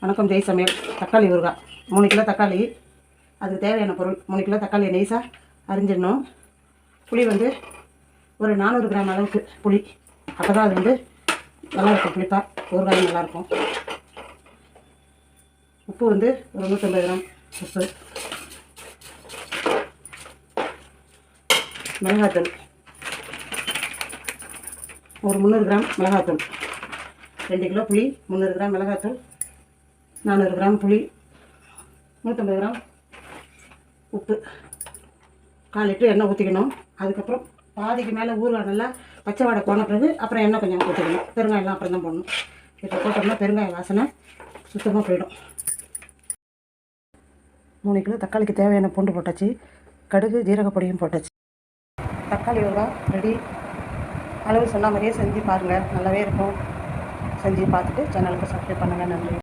வணக்கம். ஜெய் சமையல். தக்காளி ஊறுகாய் 3 கிலோ தக்காளி, அதுக்கு தேவையான பொருள் 3 கிலோ தக்காளியை நைஸாக அரிஞ்சிடணும். புளி வந்து ஒரு 400 கிராம் அளவுக்கு புளி, அப்போ தான் அது வந்து நல்லாயிருக்கும், புளிப்பாக ஊறுகாய் நல்லாயிருக்கும். உப்பு வந்து ஒரு 150 கிராம் உப்பு, மிளகாத்தூள் ஒரு 300 கிராம் மிளகாத்தூள், 2 கிலோ புளி, 300 கிராம் மிளகாத்தூள், 400 கிராம் புளி, 150 கிராம் உப்பு, 1/4 லிட்டர் எண்ணெய் ஊற்றிக்கணும். அதுக்கப்புறம் பாதிக்கு மேலே ஊறுகாய் நல்லா பச்சை வாடை போன பிறகு அப்புறம் எண்ணெய் கொஞ்சம் ஊற்றிக்கணும். பெருங்காயம்லாம் அப்புறம் தான் போடணும். இப்போ போட்டோம்னா பெருங்காய வாசனை சுத்தமாக போயிடும். 3 கிலோ தக்காளிக்கு தேவையான பூண்டு போட்டாச்சு, கடுகு ஜீரகப்பொடியும் போட்டாச்சு. தக்காளி ஊறுகாய் ரெடி. அளவு சொன்ன மாதிரியே செஞ்சு பாருங்கள், நல்லாவே இருக்கும். செஞ்சு பார்த்துட்டு சேனலுக்கு சப்ஸ்கிரைப் பண்ணுங்கள். நன்றி.